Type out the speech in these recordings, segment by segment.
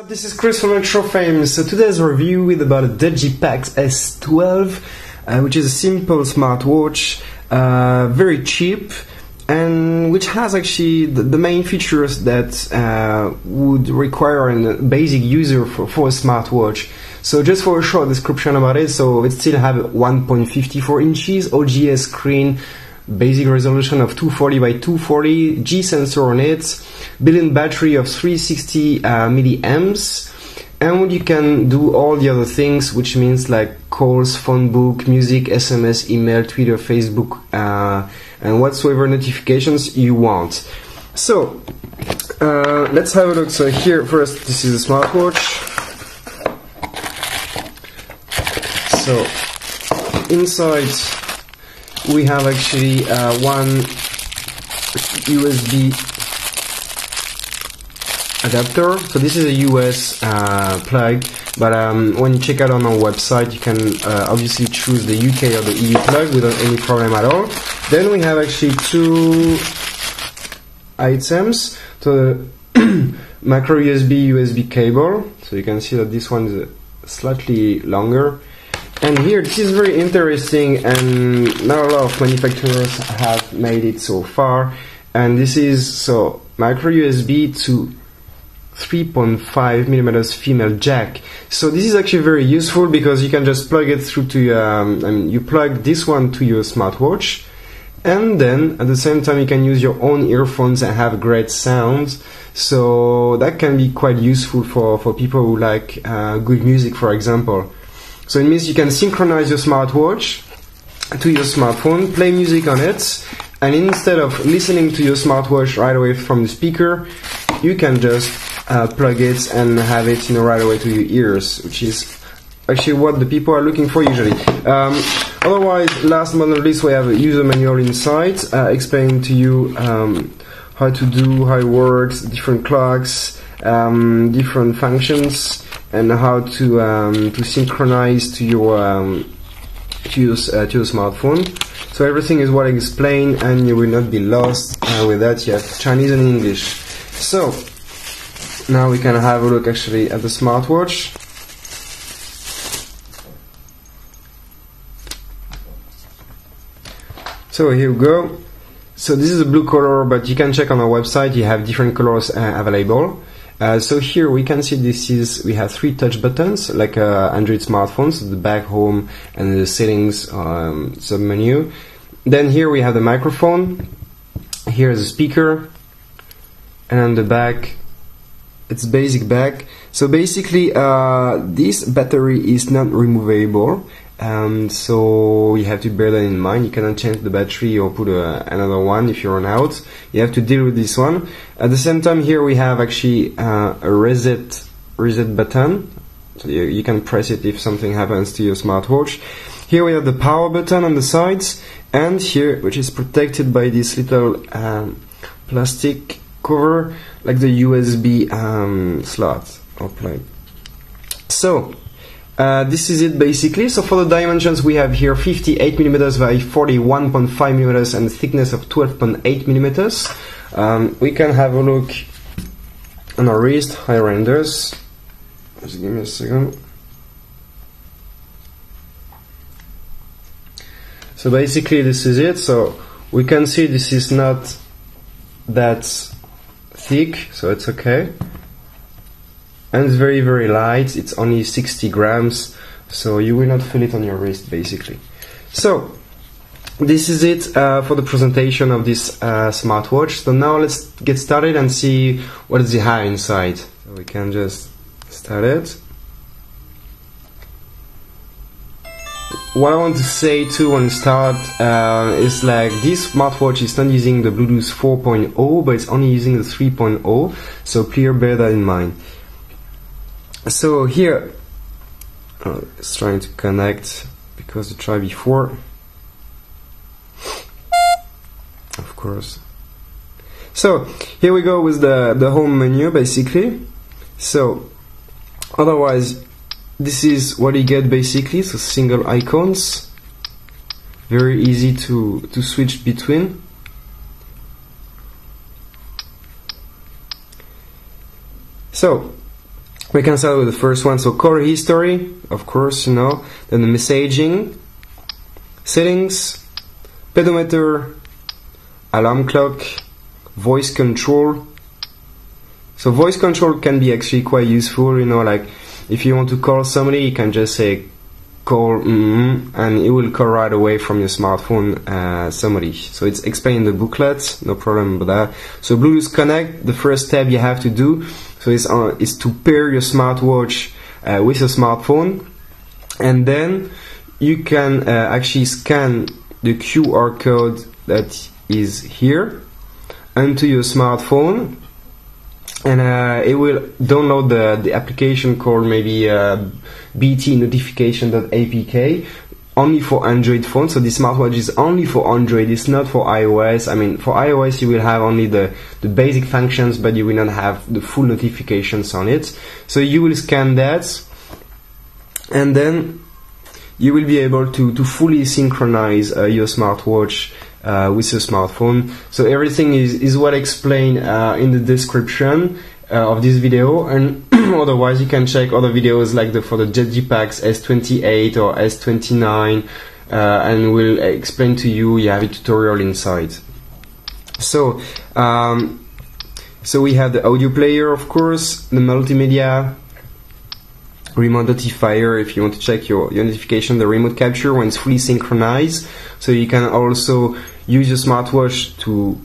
This is Chris from ElectroFame. So today's review is about a ZGPAX S12, which is a simple smartwatch, very cheap, and which has actually the main features that would require a basic user for a smartwatch. So just for a short description about it, so it still have 1.54 inches OGS screen, basic resolution of 240 by 240, G sensor on it, built-in battery of 360 milliamps, and you can do all the other things, which means like calls, phone book, music, SMS, email, Twitter, Facebook, and whatsoever notifications you want. So let's have a look. So here first, this is a smartwatch. So inside we have actually one USB adapter. So this is a US plug, but when you check out on our website, you can obviously choose the UK or the EU plug without any problem at all. Then we have actually two items. So the micro USB cable. So you can see that this one is slightly longer. And here, this is very interesting, and not a lot of manufacturers have made it so far. And this is so micro USB to 3.5mm female jack. So this is actually very useful because you can just plug it through to you plug this one to your smartwatch, and then at the same time you can use your own earphones and have great sound. So that can be quite useful for people who like good music, for example. So it means you can synchronize your smartwatch to your smartphone, play music on it, and instead of listening to your smartwatch right away from the speaker, you can just plug it and have it right away to your ears, which is actually what the people are looking for usually. Otherwise, last but not least, we have a user manual inside explaining to you how to do, how it works, different clocks, different functions, and how to synchronize to your smartphone. So everything is what I explained, and you will not be lost with that. You have Chinese and English. So now we can have a look actually at the smartwatch. So here we go. So this is a blue color, but you can check on our website. You have different colors available. So here we can see we have 3 touch buttons like Android smartphones, the back, home, and the settings sub-menu. Then here we have the microphone, here is the speaker, and on the back it's basic back. So basically this battery is not removable, so you have to bear that in mind. You cannot change the battery or put another one if you run out. You have to deal with this one. At the same time, here we have actually a reset button, so you can press it if something happens to your smartwatch. Here we have the power button on the sides, and here, which is protected by this little plastic cover, like the USB slot or plug. So this is it basically. So for the dimensions, we have here 58mm by 41.5mm and a thickness of 12.8mm. We can have a look on our wrist, how it renders. Just give me a second. So basically this is it. So we can see this is not that thick, so it's okay. And it's very, very light. It's only 60 grams, so you will not feel it on your wrist basically. So this is it for the presentation of this smartwatch. So now let's get started and see what does it have inside. So we can just start it. What I want to say too when start is like this smartwatch is not using the Bluetooth 4.0, but it's only using the 3.0, so please bear that in mind. So here it's trying to connect because I tried before, of course. So here we go with the home menu basically. So otherwise this is what you get basically, so single icons, very easy to switch between. So We can start with the first one. So color history, of course, you know. Then the messaging, settings, pedometer, alarm clock, voice control. So voice control can be actually quite useful, you know, like if you want to call somebody, you can just say call and it will call right away from your smartphone somebody. So it's explained in the booklet, no problem with that. So Bluetooth Connect, the first step you have to do, so is to pair your smartwatch with your smartphone, and then you can actually scan the QR code that is here onto your smartphone, and it will download the application called maybe BT notification.apk, only for Android phone. So this smartwatch is only for Android, it's not for iOS. I mean, for iOS you will have only the basic functions, but you will not have the full notifications on it. So you will scan that, and then you will be able to fully synchronize your smartwatch with your smartphone. So everything is what explained in the description of this video, and otherwise you can check other videos like for the ZGPAX S28 or S29, and we'll explain to you. You have a tutorial inside. So so we have the audio player, of course, the multimedia, remote notifier if you want to check your notification, the remote capture when it's fully synchronized. So you can also use your smartwatch to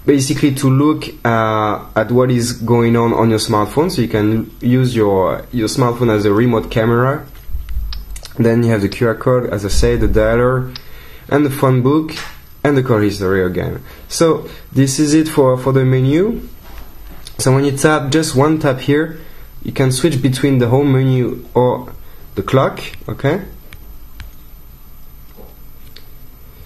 basically to look at what is going on your smartphone. So you can use your smartphone as a remote camera. Then you have the QR code, as I said, the dialer, and the phone book, and the call history again. So this is it for the menu. So when you tap just one tap here, you can switch between the home menu or the clock, okay?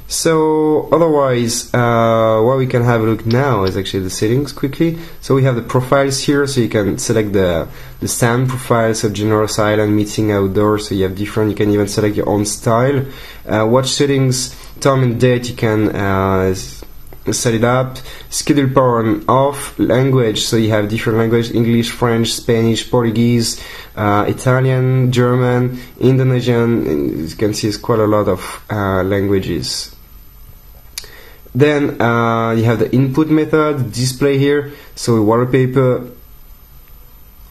So otherwise, what we can have a look now is actually the settings quickly. So we have the profiles here, so you can select the sound profile, so general, silent, meeting, outdoor, so you have different, you can even select your own style. Watch settings, time and date, you can set it up. Schedule power on off. Language, so you have different languages: English, French, Spanish, Portuguese, Italian, German, Indonesian, and you can see it's quite a lot of languages. Then you have the input method, display here, so wallpaper,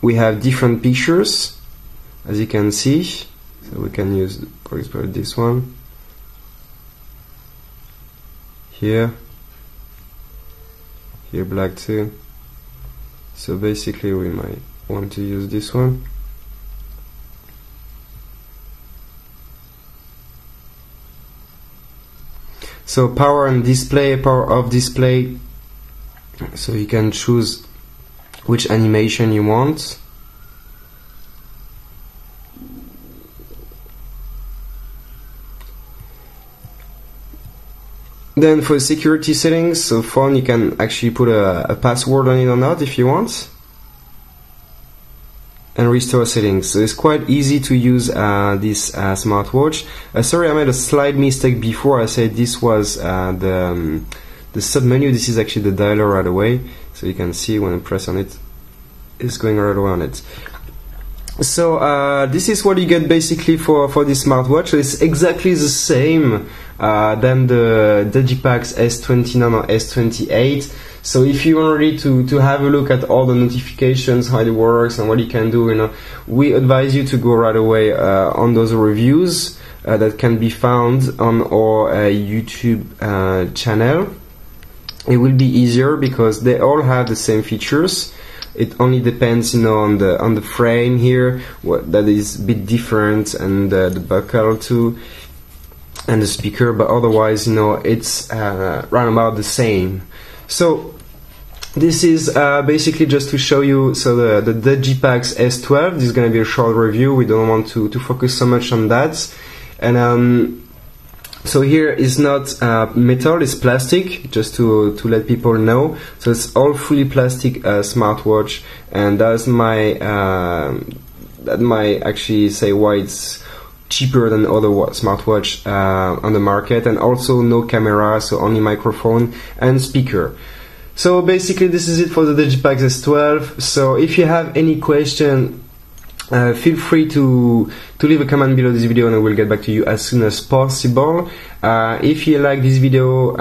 we have different pictures, as you can see, so we can use, for example, this one, here black too, so basically we might want to use this one. So power and display, power off display, so you can choose which animation you want. Then for security settings, so phone, you can actually put a password on it or not if you want. And restore settings. So it's quite easy to use this smartwatch. Sorry, I made a slight mistake before. I said this was the sub menu. This is actually the dialer right away. So you can see when I press on it, it's going right away on it. So this is what you get basically for this smartwatch. So it's exactly the same than the ZGPAX S29 or S28. So if you want really to have a look at all the notifications, how it works and what you can do, you know, we advise you to go right away on those reviews that can be found on our YouTube channel. It will be easier because they all have the same features. It only depends, you know, on the frame here, that is a bit different, and the buckle too, and the speaker. But otherwise, you know, it's round about the same. So this is basically just to show you. So the ZGPAX S12. This is going to be a short review. We don't want to focus so much on that. And so here is not metal, it's plastic, just to let people know. So it's all fully plastic smartwatch, and that might actually say why it's cheaper than other smartwatch on the market. And also no camera, so only microphone and speaker. So basically this is it for the ZGPAX S12. So if you have any question, feel free to leave a comment below this video and I will get back to you as soon as possible. If you like this video,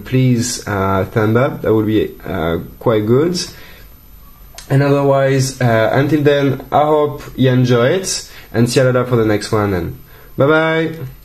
please thumb up, that would be quite good. And otherwise, until then, I hope you enjoy it and see you later for the next one, and bye bye.